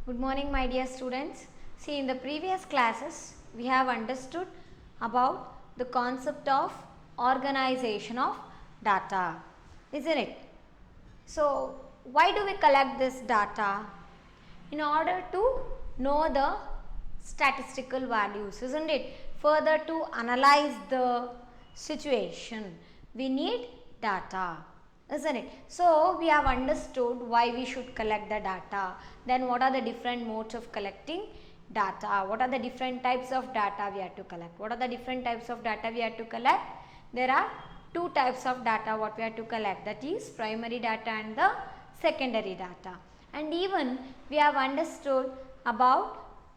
Good morning, my dear students. See, in the previous classes, we have understood about the concept of organization of data, isn't it? So, why do we collect this data? In order to know the statistical values, isn't it? Further, to analyze the situation, we need data, isn't it? So we have understood why we should collect the data. Then what are the different modes of collecting data? What are the different types of data we have to collect? What are the different types of data we have to collect? There are two types of data what we have to collect, that is primary data and the secondary data. And even we have understood about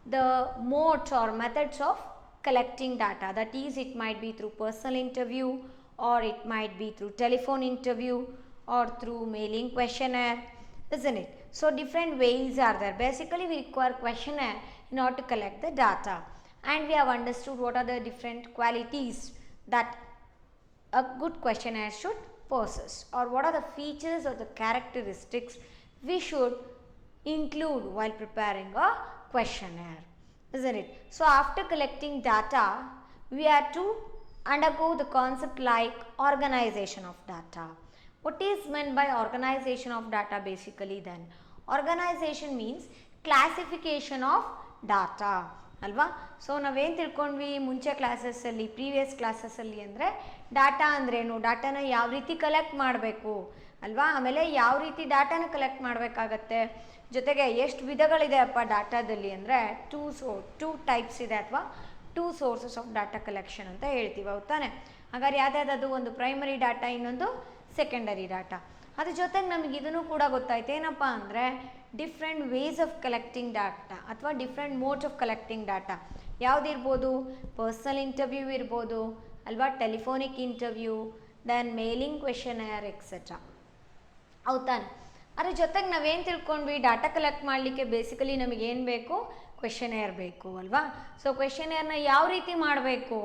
the modes or methods of collecting data, that is it might be through personal interview, or it might be through telephone interview, or through mailing questionnaire, isn't it? So different ways are there. Basically we require questionnaire in order to collect the data, and we have understood what are the different qualities that a good questionnaire should possess, or what are the features or the characteristics we should include while preparing a questionnaire, isn't it? So after collecting data, we have to undergo the concept like organization of data. What is meant by organization of data basically then? Organization means classification of data ಅಲ್ವಾ. So ನಾವೇನು ತಿಳ್ಕೊಂಡ್ವಿ ಮುಂಚೆ ಕ್ಲಾಸಸ್ಸಲ್ಲಿ, previous ಕ್ಲಾಸಸ್ಸಲ್ಲಿ ಅಂದರೆ data ಅಂದ್ರೇನು, ಡಾಟಾನ ಯಾವ ರೀತಿ collect ಮಾಡಬೇಕು ಅಲ್ವಾ, ಆಮೇಲೆ ಯಾವ ರೀತಿ ಡಾಟಾನ ಕಲೆಕ್ಟ್ ಮಾಡಬೇಕಾಗತ್ತೆ, ಜೊತೆಗೆ ಎಷ್ಟು ವಿಧಗಳಿದೆ ಅಪ್ಪ ಡಾಟಾದಲ್ಲಿ ಅಂದರೆ ಟೂ ಟೈಪ್ಸ್ ಇದೆ ಅಥವಾ two sources of data collection ಅಂತ ಹೇಳ್ತೀವಿ, ಹೌದು ತಾನೆ. ಹಾಗಾದ್ರೆ ಯಾವ್ದಾದ್ರು ಒಂದು ಪ್ರೈಮರಿ ಡಾಟಾ, ಇನ್ನೊಂದು ಸೆಕೆಂಡರಿ ಡಾಟಾ. ಅದ್ರ ಜೊತೆಗೆ ನಮಗೆ ಇದನ್ನು ಕೂಡ ಗೊತ್ತಾಯ್ತು, ಏನಪ್ಪ ಅಂದರೆ different ways of collecting data ಅಥವಾ different modes of collecting data ಯಾವುದಿರ್ಬೋದು, ಪರ್ಸನಲ್ ಇಂಟರ್ವ್ಯೂ ಇರ್ಬೋದು ಅಲ್ವಾ, telephonic interview, then mailing questionnaire et cetera, ಹೌದು ತಾನೆ. ಅದ್ರ ಜೊತೆಗೆ ನಾವೇನು ತಿಳ್ಕೊಂಡ್ವಿ, ಡಾಟಾ ಕಲೆಕ್ಟ್ ಮಾಡಲಿಕ್ಕೆ ಬೇಸಿಕಲಿ ನಮಗೇನು ಬೇಕು, ಕ್ವೆಶನೇರ್ ಬೇಕು ಅಲ್ವಾ. ಸೊ ಕ್ವೆಶನೇರ್ನ ಯಾವ ರೀತಿ ಮಾಡಬೇಕು,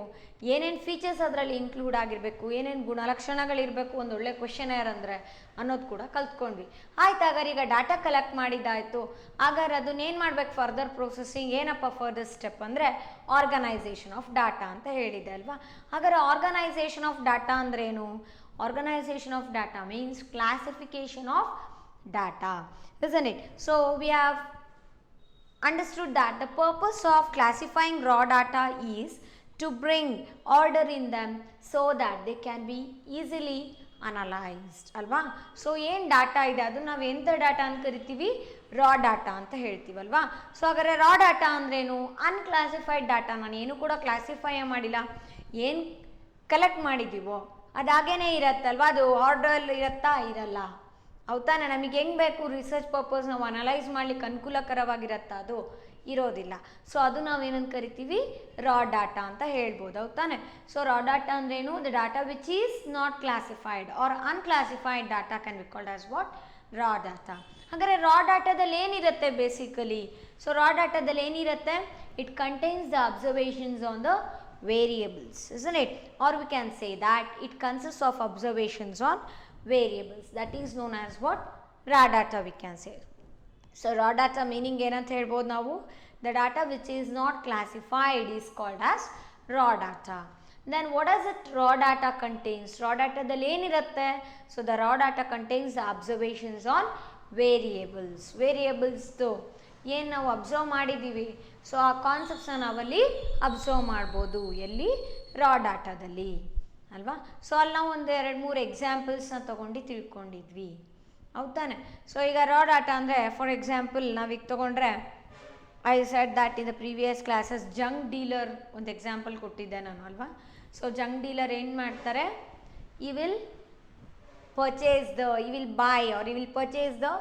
ಏನೇನು ಫೀಚರ್ಸ್ ಅದರಲ್ಲಿ ಇನ್ಕ್ಲೂಡ್ ಆಗಿರಬೇಕು, ಏನೇನು ಗುಣಲಕ್ಷಣಗಳಿರಬೇಕು ಒಂದೊಳ್ಳೆ ಕ್ವೆಶನೇರ್ ಅಂದರೆ ಅನ್ನೋದು ಕೂಡ ಕಲ್ತ್ಕೊಂಡ್ವಿ. ಆಯ್ತು, ಹಾಗಾದ್ರೆ ಈಗ ಡಾಟಾ ಕಲೆಕ್ಟ್ ಮಾಡಿದ್ದಾಯಿತು, ಹಾಗಾದ್ರೆ ಅದನ್ನೇನು ಮಾಡಬೇಕು, ಫರ್ದರ್ ಪ್ರೊಸೆಸಿಂಗ್ ಏನಪ್ಪ ಫರ್ದರ್ ಸ್ಟೆಪ್ ಅಂದರೆ ಆರ್ಗನೈಸೇಷನ್ ಆಫ್ ಡಾಟಾ ಅಂತ ಹೇಳಿದೆ ಅಲ್ವಾ. ಹಾಗಾದ್ರೆ ಆರ್ಗನೈಸೇಷನ್ ಆಫ್ ಡಾಟಾ ಅಂದ್ರೇನು? Organisation of data means classification of data, isn't it? So we have understood that the purpose of classifying raw data is to bring order in them so that they can be easily analyzed ಅಲ್ವಾ. So ಏನು data ಇದೆ ಅದು ನಾವು ಎಂಥ data ಅಂತ ಕರಿತೀವಿ, ರಾ data ಅಂತ ಹೇಳ್ತೀವಲ್ವಾ. So ಹಾಗಾದ್ರೆ ರಾ ಡಾಟಾ ಅಂದ್ರೇನು? ಅನ್ಕ್ಲಾಸಿಫೈಡ್ ಡಾಟಾ, ನಾನು ಏನು ಕೂಡ ಕ್ಲಾಸಿಫೈ ಮಾಡಿಲ್ಲ, ಏನು ಕಲೆಕ್ಟ್ ಮಾಡಿದ್ದೀವೋ ಅದು ಹಾಗೇನೇ ಇರತ್ತಲ್ವಾ, ಅದು ಆರ್ಡರ್ ಇರತ್ತಾ, ಇರಲ್ಲ, ಹೌದಾನೆ. ನಮಗೆ ಹೆಂಗೆ ಬೇಕು ರಿಸರ್ಚ್ ಪರ್ಪಸ್ ನಾವು ಅನಲೈಸ್ ಮಾಡ್ಲಿಕ್ಕೆ ಅನುಕೂಲಕರವಾಗಿರತ್ತಾ, ಅದು ಇರೋದಿಲ್ಲ. ಸೊ ಅದು ನಾವೇನಂತ ಕರಿತೀವಿ, ರಾ ಡಾಟಾ ಅಂತ ಹೇಳ್ಬೋದು, ಹೌದಾನೆ. ಸೊ ರಾ ಡಾಟಾ ಅಂದ್ರೇನು? The data which is not classified or unclassified data can be called as what, raw data. ಹಾಗಾದರೆ ರಾ ಡಾಟಾದಲ್ಲಿ ಏನಿರುತ್ತೆ ಬೇಸಿಕಲಿ? ಸೊ ರಾ ಡಾಟಾದಲ್ಲಿ ಏನಿರುತ್ತೆ? It contains the observations on the variables, isn't it? Or we can say that it consists of observations on variables, that is known as what, raw data we can say. So raw data meaning ಏನಂತ ಹೇಳ್ಬೋದು ನಾವು, the data which is not classified is called as raw data. Then what does it raw data contains? raw dataದಲ್ಲಿ ಏನಿರುತ್ತೆ? So the raw data contains the observations on variables. variablesದು ಏನು ನಾವು observe ಮಾಡಿದ್ದೀವಿ, so ಆ ಕಾನ್ಸೆಪ್ಟ್ಸ್ನ ನಾವಲ್ಲಿ observe ಮಾಡ್ಬೋದು, ಎಲ್ಲಿ, ರಾ ಡಾಟಾದಲ್ಲಿ ಅಲ್ವಾ. So ಅಲ್ಲಿ ನಾವು ಒಂದು 2-3 ಎಕ್ಸಾಂಪಲ್ಸ್ನ ತೊಗೊಂಡು ತಿಳ್ಕೊಂಡಿದ್ವಿ, ಹೌದಾನೆ. ಸೊ ಈಗ ರಾ ಡಾಟಾ ಅಂದರೆ ಫಾರ್ ಎಕ್ಸಾಂಪಲ್ ನಾವೀಗ ತೊಗೊಂಡ್ರೆ, I said that in the previous classes junk dealer ಒಂದು ಎಕ್ಸಾಂಪಲ್ ಕೊಟ್ಟಿದ್ದೆ ನಾನು ಅಲ್ವಾ. ಸೊ ಜಂಕ್ ಡೀಲರ್ ಏನು ಮಾಡ್ತಾರೆ, ಈ will buy or he will purchase the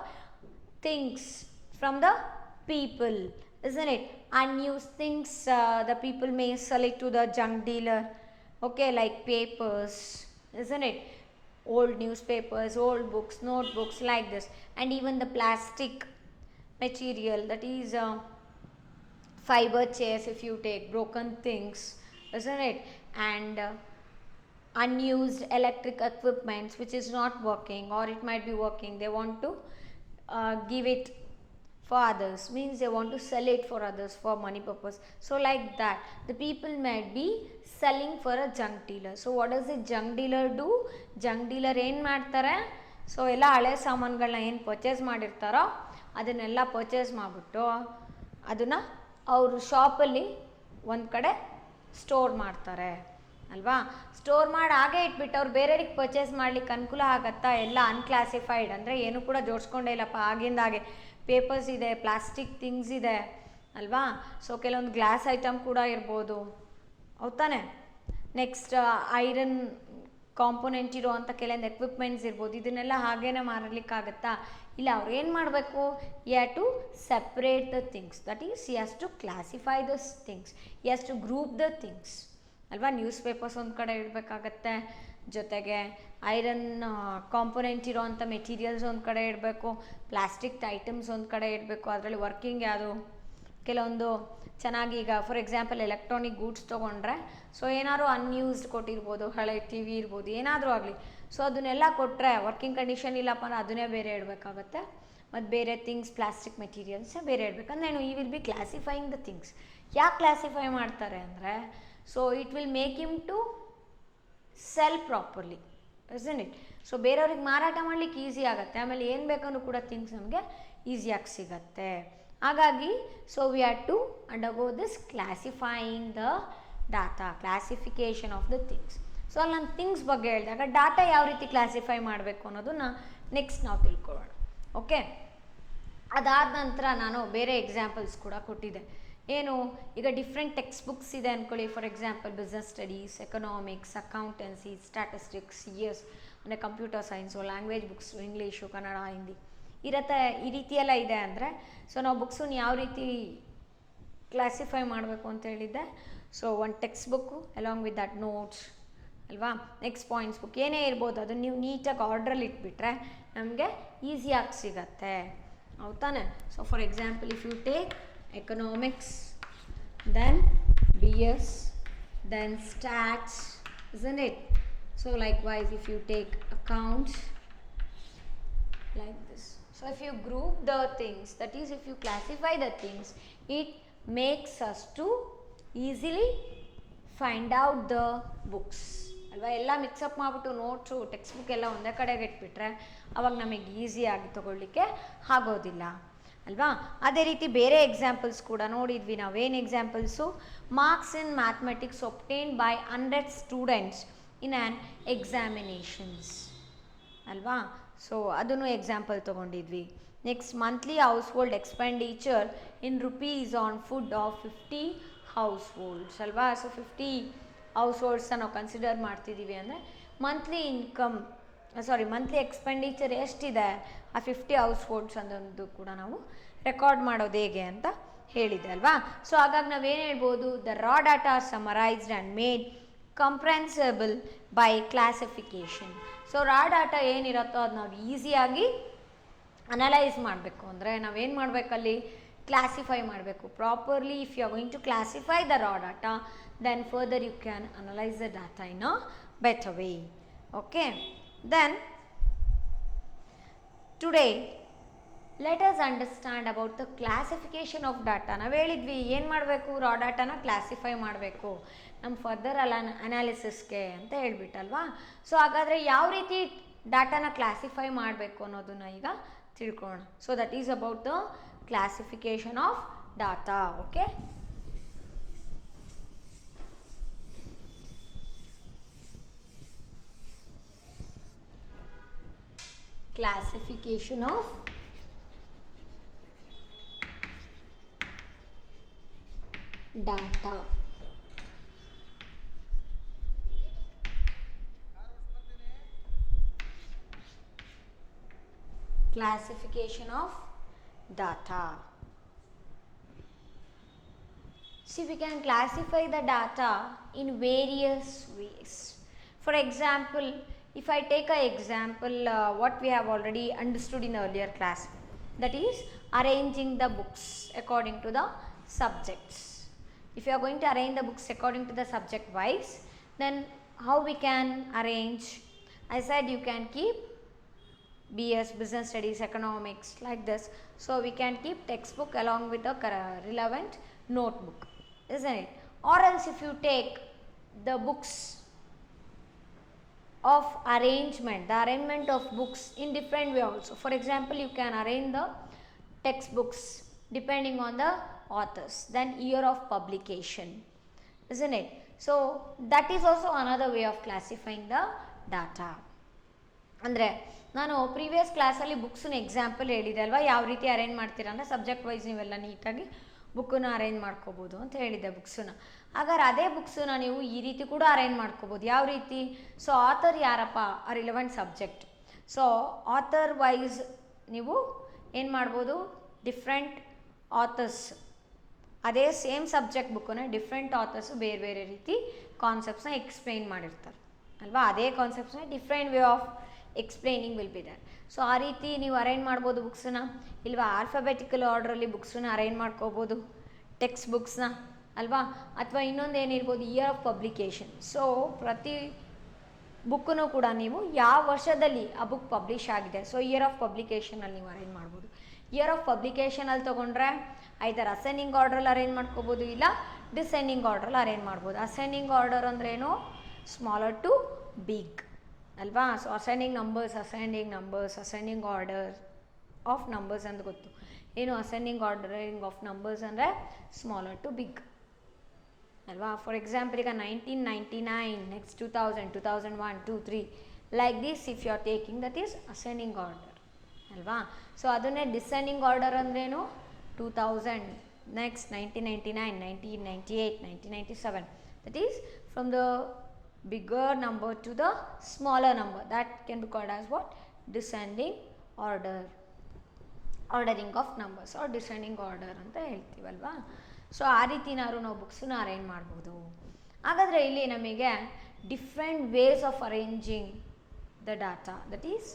things from the people, isn't it? Unused things the people may sell it to the junk dealer, okay, like papers, isn't it? Old newspapers, old books, notebooks, like this. And even the plastic material, that is fiber chairs, if you take broken things, isn't it? And unused electric equipments which is not working, or it might be working, they want to give it for others, means they want to sell it for others for money purpose. So like that the people might be selling for a junk dealer. So what does a junk dealer do? Junk dealer ಏನು ಮಾಡ್ತಾರೆ, so ಎಲ್ಲ ಹಳೆ ಸಾಮಾನುಗಳನ್ನ ಏನು purchase ಮಾಡಿರ್ತಾರೋ ಅದನ್ನೆಲ್ಲ purchase ಮಾಡಿಬಿಟ್ಟು ಅದನ್ನು ಅವರು ಶಾಪಲ್ಲಿ ಒಂದು ಕಡೆ ಸ್ಟೋರ್ ಮಾಡ್ತಾರೆ ಅಲ್ವಾ. ಸ್ಟೋರ್ ಮಾಡಿ ಹಾಗೆ ಇಟ್ಬಿಟ್ಟು ಅವ್ರು ಬೇರೆಯವ್ರಿಗೆ ಪರ್ಚೇಸ್ ಮಾಡ್ಲಿಕ್ಕೆ ಅನುಕೂಲ ಆಗತ್ತಾ, ಎಲ್ಲ ಅನ್ಕ್ಲಾಸಿಫೈಡ್ ಅಂದರೆ ಏನು ಕೂಡ ಜೋಡಿಸ್ಕೊಂಡೇ ಇಲ್ಲಪ್ಪ, ಆಗಿಂದಾಗೆ ಪೇಪರ್ಸ್ ಇದೆ, ಪ್ಲಾಸ್ಟಿಕ್ ಥಿಂಗ್ಸ್ ಇದೆ ಅಲ್ವಾ. ಸೊ ಕೆಲವೊಂದು ಗ್ಲಾಸ್ ಐಟಮ್ ಕೂಡ ಇರ್ಬೋದು, ಹೌದಾನೆ. ನೆಕ್ಸ್ಟ್ ಐರನ್ ಕಾಂಪೊನೆಂಟ್ ಇರೋ ಅಂಥ ಕೆಲವೊಂದು ಎಕ್ವಿಪ್ಮೆಂಟ್ಸ್ ಇರ್ಬೋದು, ಇದನ್ನೆಲ್ಲ ಹಾಗೇನೆ ಮಾರಲಿಕ್ಕಾಗತ್ತಾ? ಇಲ್ಲ. ಅವ್ರು ಏನು ಮಾಡಬೇಕು, you have to separate the things, that is you has to classify the things, you has to group the things ಅಲ್ವಾ. ನ್ಯೂಸ್ ಪೇಪರ್ಸ್ ಒಂದು ಕಡೆ ಇಡಬೇಕಾಗತ್ತೆ, ಜೊತೆಗೆ ಐರನ್ ಕಾಂಪೊನೆಂಟ್ ಇರೋ ಅಂಥ ಮೆಟೀರಿಯಲ್ಸ್ ಒಂದು ಕಡೆ ಇಡಬೇಕು, ಪ್ಲಾಸ್ಟಿಕ್ ಐಟಮ್ಸ್ ಒಂದು ಕಡೆ ಇಡಬೇಕು, ಅದರಲ್ಲಿ ವರ್ಕಿಂಗ್ ಯಾವುದು ಕೆಲವೊಂದು ಚೆನ್ನಾಗಿ. ಈಗ ಫಾರ್ ಎಕ್ಸಾಂಪಲ್ ಎಲೆಕ್ಟ್ರಾನಿಕ್ ಗೂಡ್ಸ್ ತೊಗೊಂಡ್ರೆ, ಸೊ ಏನಾದ್ರು ಅನ್ಯೂಸ್ಡ್ ಕೊಟ್ಟಿರ್ಬೋದು, ಹಳೆ ಟಿ ವಿ ಇರ್ಬೋದು, ಏನಾದರೂ ಆಗಲಿ, ಸೊ ಅದನ್ನೆಲ್ಲ ಕೊಟ್ಟರೆ ವರ್ಕಿಂಗ್ ಕಂಡೀಷನ್ ಇಲ್ಲಪ್ಪ ಅಂದರೆ ಅದನ್ನೇ ಬೇರೆ ಇಡಬೇಕಾಗತ್ತೆ, ಮತ್ತು ಬೇರೆ ಥಿಂಗ್ಸ್ ಪ್ಲಾಸ್ಟಿಕ್ ಮೆಟೀರಿಯಲ್ಸೇ ಬೇರೆ ಇಡಬೇಕಂದ್ರೆ he will be classifying the things. ಯಾಕೆ ಕ್ಲಾಸಿಫೈ ಮಾಡ್ತಾರೆ ಅಂದರೆ, so it will make him to sell properly, isn't it. So ಬೇರೆಯವ್ರಿಗೆ ಮಾರಾಟ ಮಾಡಲಿಕ್ಕೆ ಈಸಿ ಆಗುತ್ತೆ, ಆಮೇಲೆ ಏನು ಬೇಕಂದ್ರೂ ಕೂಡ ಥಿಂಗ್ಸ್ ನಮಗೆ ಈಸಿಯಾಗಿ ಸಿಗತ್ತೆ. ಹಾಗಾಗಿ so we have to undergo this classifying the data, classification of the things. So ಅಲ್ಲಿ ನಾನು ಥಿಂಗ್ಸ್ ಬಗ್ಗೆ ಹೇಳಿದಾಗ ಡಾಟಾ ಯಾವ ರೀತಿ ಕ್ಲಾಸಿಫೈ ಮಾಡಬೇಕು ಅನ್ನೋದನ್ನ ನೆಕ್ಸ್ಟ್ ನಾವು ತಿಳ್ಕೊಳ್ಳೋಣ. ಓಕೆ, ಅದಾದ ನಂತರ ನಾನು ಬೇರೆ ಎಕ್ಸಾಂಪಲ್ಸ್ ಕೂಡ ಕೊಟ್ಟಿದ್ದೆ. ಏನು, ಈಗ ಡಿಫ್ರೆಂಟ್ ಟೆಕ್ಸ್ಟ್ ಬುಕ್ಸ್ ಇದೆ ಅಂದ್ಕೊಳ್ಳಿ. For example business studies, economics, accountancy, statistics, CS ಅಂದರೆ computer science, language books, English, Kannada, Hindi ಇರತ್ತೆ. ಈ ರೀತಿಯೆಲ್ಲ ಇದೆ ಅಂದರೆ, ಸೊ ನಾವು ಬುಕ್ಸನ್ನು ಯಾವ ರೀತಿ ಕ್ಲಾಸಿಫೈ ಮಾಡಬೇಕು ಅಂತ ಹೇಳಿದ್ದೆ. ಸೊ ಒಂದು text book along with that notes ಅಲ್ವಾ, ನೆಕ್ಸ್ಟ್ ಪಾಯಿಂಟ್ಸ್ ಬುಕ್ ಏನೇ ಇರ್ಬೋದು, ಅದನ್ನು ನೀವು ನೀಟಾಗಿ ಆರ್ಡ್ರಲ್ಲಿ ಇಟ್ಬಿಟ್ರೆ ನಮಗೆ ಈಸಿಯಾಗಿ ಸಿಗತ್ತೆ, ಹೌದಾನೆ. So for example if you take economics, then BS, then stats, isn't it? So likewise if you take accounts like this, so if you group the things, that is if you classify the things, it makes us to easily find out the books ಅಲ್ವಾ. ಎಲ್ಲ mix-up ಮಾಡಿಬಿಟ್ಟು notes text book ಎಲ್ಲ ಒಂದೇ ಕಡೆಗೆ ಇಟ್ಬಿಟ್ರೆ ಅವಾಗ ನಮಗೆ ಈಸಿಯಾಗಿ ತೊಗೊಳ್ಳಿಕ್ಕೆ ಆಗೋದಿಲ್ಲ ಅಲ್ವಾ. ಅದೇ ರೀತಿ ಬೇರೆ ಎಕ್ಸಾಂಪಲ್ಸ್ ಕೂಡ ನೋಡಿದ್ವಿ. ನಾವೇನು examples, marks in mathematics obtained by 100 students in an examinations ಅಲ್ವಾ. ಸೊ ಅದನ್ನು ಎಕ್ಸಾಂಪಲ್ ತೊಗೊಂಡಿದ್ವಿ. Next monthly household expenditure in rupees on food of 50 household ಅಲ್ವಾ. ಸೊ 50 ಹೌಸ್ ಹೋಲ್ಡ್ಸನ್ನ ನಾವು ಕನ್ಸಿಡರ್ ಮಾಡ್ತಿದ್ದೀವಿ ಅಂದರೆ ಮಂತ್ಲಿ ಇನ್ಕಮ್ ಮಂತ್ಲಿ ಎಕ್ಸ್ಪೆಂಡಿಚರ್ ಎಷ್ಟಿದೆ ಆ 50 ಹೌಸ್ ಹೋಲ್ಡ್ಸ್ ಅನ್ನೋದು ಕೂಡ ನಾವು ರೆಕಾರ್ಡ್ ಮಾಡೋದು ಹೇಗೆ ಅಂತ ಹೇಳಿದೆ ಅಲ್ವಾ. ಸೊ ಹಾಗಾಗಿ ನಾವೇನು ಹೇಳ್ಬೋದು, the raw data are summarised and made comprehensible by classification. So raw data ಏನಿರುತ್ತೋ ಅದು ನಾವು ಈಸಿಯಾಗಿ ಅನಲೈಸ್ ಮಾಡಬೇಕು ಅಂದರೆ ನಾವೇನು ಮಾಡಬೇಕಲ್ಲಿ, ಕ್ಲಾಸಿಫೈ ಮಾಡಬೇಕು properly. If you are going to classify the raw data, then further you can analyse the data in a better way. Okay, then today let us understand about the classification of data. ನಾವು ಹೇಳಿದ್ವಿ ಏನು ಮಾಡಬೇಕು, ರಾ ಡಾಟಾನ classify ಮಾಡಬೇಕು ನಮ್ಮ further ಅನಾಲಿಸಿಸ್ಗೆ ಅಂತ ಹೇಳ್ಬಿಟ್ಟಲ್ವಾ. So ಹಾಗಾದರೆ ಯಾವ ರೀತಿ ಡಾಟಾನ ಕ್ಲಾಸಿಫೈ ಮಾಡಬೇಕು ಅನ್ನೋದನ್ನ ಈಗ ತಿಳ್ಕೊಳ್ಳೋಣ. So that is about the classification of data. Okay, classification of data. Classification of data. See, we can classify the data in various ways. For example, if I take an example, what we have already understood in the earlier class, that is arranging the books according to the subjects. If you are going to arrange the books according to the subject wise, then how we can arrange? I said you can keep BS Business Studies, Economics, like this. So we can keep textbook along with the relevant notebook, isn't it? Or else if you take the books of arrangement, the arrangement of books in different way also. For example, you can arrange the textbooks depending on the authors, then year of publication, isn't it? So that is also another way of classifying the data. ಅಂದರೆ ನಾನು previous ಕ್ಲಾಸಲ್ಲಿ ಬುಕ್ಸನ್ನ example ಹೇಳಿದೆ ಅಲ್ವಾ, ಯಾವ ರೀತಿ arrange ಮಾಡ್ತೀರಾ ಅಂದರೆ subject wise ನೀವೆಲ್ಲ ನೀಟಾಗಿ ಬುಕ್ಕನ್ನು ಅರೇಂಜ್ ಮಾಡ್ಕೋಬೋದು ಅಂತ ಹೇಳಿದ್ದೆ ಬುಕ್ಸನ್ನ. ಹಾಗಾದ್ರೆ ಅದೇ ಬುಕ್ಸನ್ನ ನೀವು ಈ ರೀತಿ ಕೂಡ ಅರೇಂಜ್ ಮಾಡ್ಕೋಬೋದು. ಯಾವ ರೀತಿ? ಸೊ ಆಥರ್ ಯಾರಪ್ಪ? ಆ relevant subject. So author wise ನೀವು ಏನು ಮಾಡ್ಬೋದು? ಡಿಫ್ರೆಂಟ್ ಆಥರ್ಸ್, ಅದೇ ಸೇಮ್ ಸಬ್ಜೆಕ್ಟ್ ಬುಕ್ಕನ್ನು ಡಿಫ್ರೆಂಟ್ ಆಥರ್ಸು ಬೇರೆ ಬೇರೆ ರೀತಿ ಕಾನ್ಸೆಪ್ಟ್ಸ್ನ ಎಕ್ಸ್ಪ್ಲೈನ್ ಮಾಡಿರ್ತಾರೆ ಅಲ್ವಾ. ಅದೇ ಕಾನ್ಸೆಪ್ಟ್ಸ್ನ different way of explaining will be there. So ಆ ರೀತಿ ನೀವು ಅರೇಂಜ್ ಮಾಡ್ಬೋದು ಬುಕ್ಸನ್ನ, ಇಲ್ವಾ ಆಲ್ಫಾಬೆಟಿಕಲ್ ಆರ್ಡ್ರಲ್ಲಿ ಬುಕ್ಸನ್ನ ಅರೇಂಜ್ ಮಾಡ್ಕೋಬೋದು, ಟೆಕ್ಸ್ಟ್ ಬುಕ್ಸ್ನ ಅಲ್ವಾ. ಅಥವಾ ಇನ್ನೊಂದು ಏನಿರ್ಬೋದು, ಇಯರ್ ಆಫ್ ಪಬ್ಲಿಕೇಶನ್. ಸೊ ಪ್ರತಿ ಬುಕ್ಕನ್ನು ಕೂಡ ನೀವು ಯಾವ ವರ್ಷದಲ್ಲಿ ಆ ಬುಕ್ ಪಬ್ಲಿಷ್ ಆಗಿದೆ, ಸೊ ಇಯರ್ ಆಫ್ ಪಬ್ಲಿಕೇಶನಲ್ಲಿ ನೀವು ಅರೇಂಜ್ ಮಾಡ್ಬೋದು. ಇಯರ್ ಆಫ್ ಪಬ್ಲಿಕೇಶನಲ್ಲಿ ತೊಗೊಂಡ್ರೆ ಐದರ್ ಅಸೆಂಡಿಂಗ್ ಆರ್ಡ್ರಲ್ಲಿ ಅರೇಂಜ್ ಮಾಡ್ಕೋಬೋದು, ಇಲ್ಲ ಡಿಸೆಂಡಿಂಗ್ ಆರ್ಡ್ರಲ್ಲಿ ಅರೇಂಜ್ ಮಾಡ್ಬೋದು. ಅಸೆಂಡಿಂಗ್ ಆರ್ಡರ್ ಅಂದ್ರೇನು? ಸ್ಮಾಲರ್ ಟು ಬಿಗ್ ಅಲ್ವಾ. So ascending ascending order of numbers ಅಂತ ಗೊತ್ತು. ಏನು ಅಸೆಂಡಿಂಗ್ ಆರ್ಡರಿಂಗ್ ಆಫ್ ನಂಬರ್ಸ್ ಅಂದರೆ ಸ್ಮಾಲರ್ ಟು ಬಿಗ್ ಅಲ್ವಾ. ಫಾರ್ ಎಕ್ಸಾಂಪಲ್ ಈಗ 1999, next 2000, 2001, 2, 3 like this if you are taking, that is ascending order ಅಲ್ವಾ. So ಅದನ್ನೇ ಡಿಸೆಂಡಿಂಗ್ ಆರ್ಡರ್ ಅಂದ್ರೇನು? 2000, next 1999, 1998, 1997, that is from the bigger number to the smaller number. That can be called as what? Descending order, ordering of numbers or descending order ಅಂತ ಹೇಳ್ತೀವಲ್ವಾ. So ಆ ರೀತಿನಾದ್ರು ನಾವು ಬುಕ್ಸನ್ನ arrange ಮಾಡ್ಬೋದು. ಹಾಗಾದರೆ ಇಲ್ಲಿ ನಮಗೆ different ways of arranging the data, that is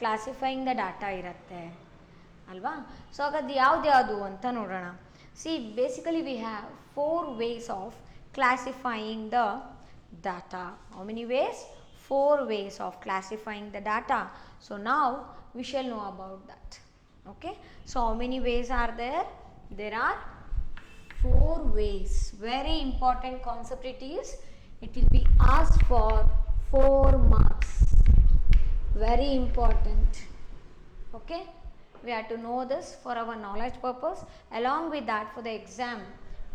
classifying the data ಇರುತ್ತೆ ಅಲ್ವಾ. So ಹಾಗಾದ್ರೆ ಯಾವ್ದು ಅಂತ ನೋಡೋಣ. See basically we have 4 ways of classifying the data. How many ways? 4 ways of classifying the data. So now we shall know about that. Okay, so how many ways are there? There are 4 ways. Very important concept it is. It will be asked for 4 marks. Very important. Okay, we have to know this for our knowledge purpose. Along with that, for the exam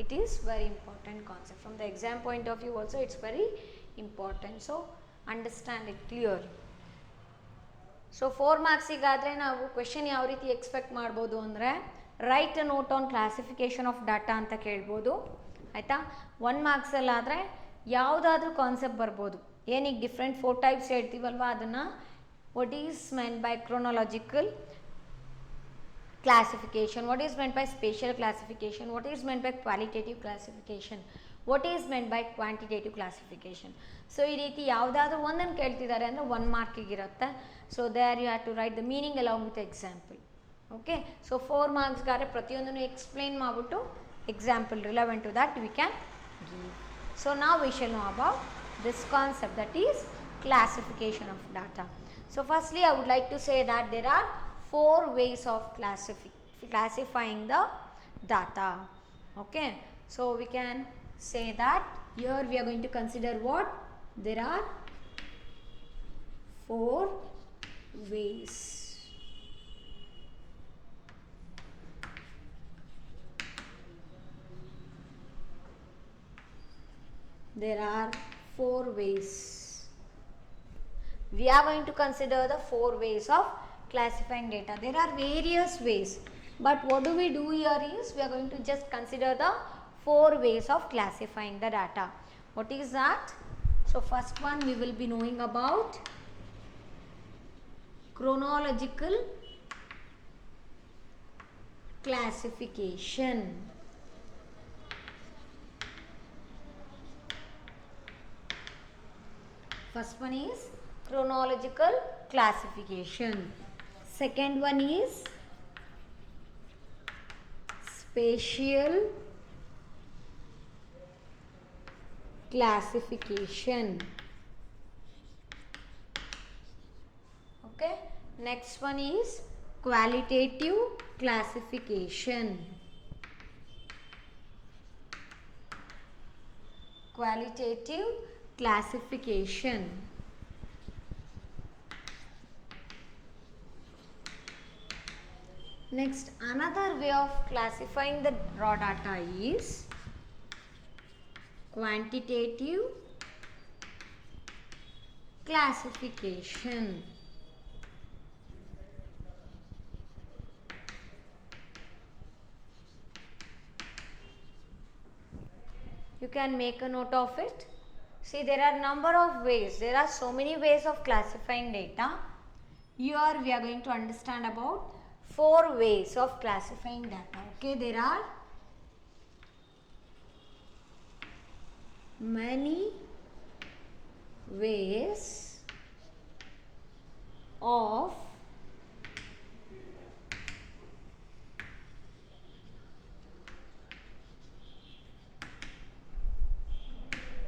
it is very important concept. From the exam point of view also it's very important. So understand it clearly. So 4 ಮಾರ್ಕ್ಸಿಗಾದರೆ ನಾವು question ಯಾವ ರೀತಿ expect ಮಾಡ್ಬೋದು ಅಂದರೆ, write a note on classification of data ಅಂತ ಕೇಳ್ಬೋದು ಆಯಿತಾ. 1 ಮಾರ್ಕ್ಸಲ್ಲಾದರೆ ಯಾವುದಾದ್ರೂ concept ಬರ್ಬೋದು. ಏನೀಗ ಡಿಫ್ರೆಂಟ್ 4 ಟೈಪ್ಸ್ ಹೇಳ್ತೀವಲ್ವ, ಅದನ್ನು what is meant by chronological classification, what is meant by spatial classification, what is meant by qualitative classification, what is meant by quantitative classification. So ಈ ರೀತಿ ಯಾವುದಾದ್ರೂ ಒಂದನ್ನು ಕೇಳ್ತಿದ್ದಾರೆ ಅಂದರೆ 1 ಮಾರ್ಕಿಗಿರುತ್ತೆ. So there you have to write the meaning along with example. Okay, so 4 ಮಾರ್ಕ್ಸ್ಗಾದ್ರೆ ಪ್ರತಿಯೊಂದನ್ನು explain ಮಾಡಿಬಿಟ್ಟು example relevant to that we can give. So ನಾವು we shall know about this concept, that is classification of data. So firstly I would like to say that there are 4 ways of classifying the data. Okay, so we can say that here we are going to consider what? There are 4 ways. There are 4 ways. We are going to consider the 4 ways of classifying data. There are various ways, but what do we do here is we are going to just consider the 4 ways of classifying the data. What is that? So first one we will be knowing about chronological classification. First one is chronological classification. Second one is spatial classification. Okay, Next one is qualitative classification. Qualitative classification. Next, another way of classifying the raw data is quantitative classification. You can make a note of it. See, there are number of ways. There are so many ways of classifying data. Here we are going to understand about 4 ways of classifying data. Okay, there are many ways of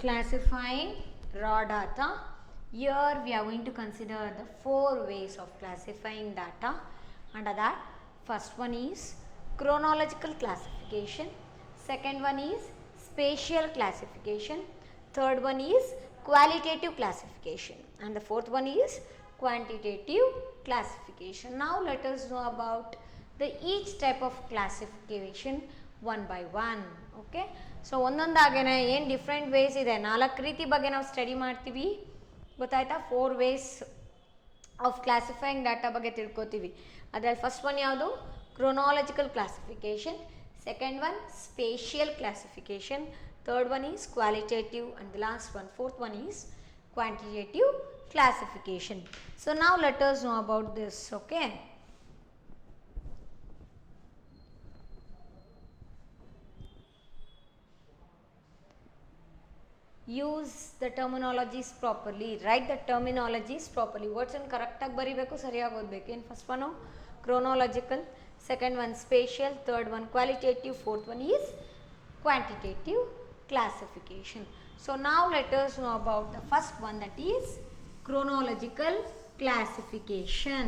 classifying raw data. Here we are going to consider the 4 ways of classifying data. Under that, first one is chronological classification, second one is spatial classification, third one is qualitative classification, and the fourth one is quantitative classification. Now let us know about the each type of classification one by one. Okay, so ಒಂದೊಂದಾಗೇನೆ ಏನು different ways ಇದೆ, 4 ರೀತಿ ಬಗ್ಗೆ ನಾವು study ಮಾಡ್ತೀವಿ, ಗೊತ್ತಾಯ್ತಾ? 4 ways of classifying data ಬಗ್ಗೆ ತಿಳ್ಕೊತೀವಿ. ಅದರಲ್ಲಿ ಫಸ್ಟ್ ಒನ್ ಯಾವುದು? Chronological classification, second one spatial classification, third one is qualitative, and the last one fourth one is quantitative classification. So now let us know about this. Okay, use the terminologies properly, write the terminologies properly. Words and correct ಆಗಿ ಬರಿಬೇಕು, ಸರಿಯಾಗಿ ಓದಬೇಕು. ಏನು first one chronological, second one spatial, third one qualitative, fourth one is quantitative classification. So now let us know about the first one, that is chronological classification.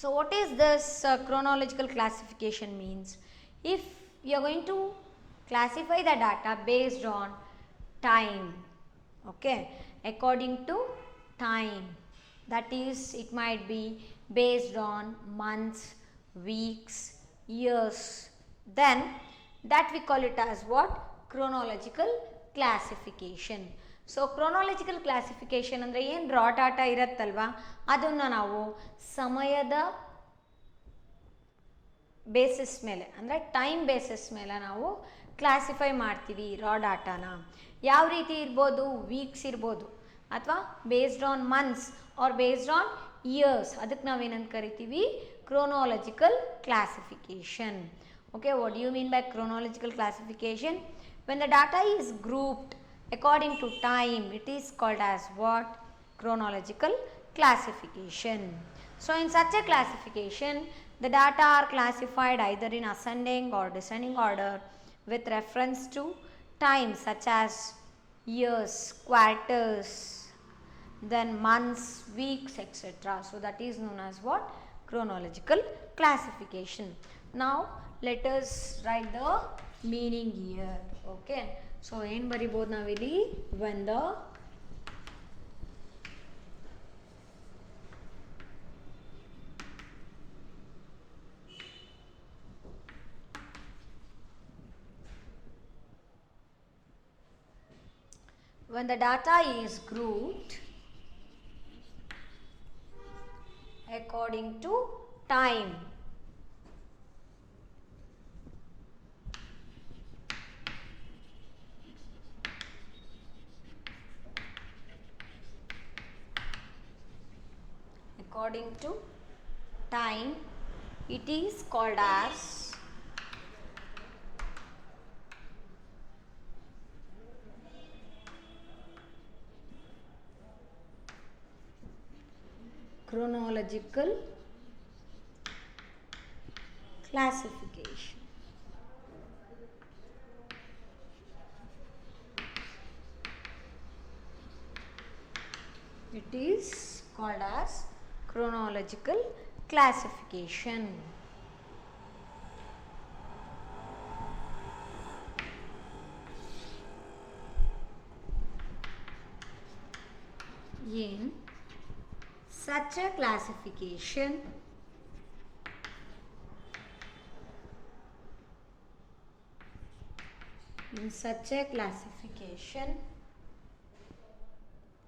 So what is this chronological classification means? If you are going to classify the data based on time, okay, according to time, that is, it might be based on months, weeks, years, then that we call it as what? Chronological classification. So chronological classification ಅಂದರೆ ಏನು ರಾ data ಇರುತ್ತಲ್ವ, ಅದನ್ನು ನಾವು ಸಮಯದ basis ಮೇಲೆ, ಅಂದರೆ time basis ಮೇಲೆ ನಾವು ಕ್ಲಾಸಿಫೈ ಮಾಡ್ತೀವಿ ರಾ ಡಾಟಾನ. ಯಾವ ರೀತಿ ಇರ್ಬೋದು? ವೀಕ್ಸ್ ಇರ್ಬೋದು, ಅಥವಾ based on months or based on years, ಅದಕ್ಕೆ ನಾವೇನಂತ ಕರಿತೀವಿ? Chronological classification. Okay, what you mean by chronological classification? When the data is grouped according to time, it is called as what? Chronological classification. So in such a classification, the data are classified either in ascending or descending order with reference to time, such as years, quarters, then months, weeks, etc. So that is known as what? Chronological classification. Now let us write the meaning here. Okay, so ಏನು ಬರಿಬೋದು ನಾವಿಲ್ಲಿ? when the data is grouped according to time, according to time, it is called as chronological classification. It is called as chronological classification. In such a classification,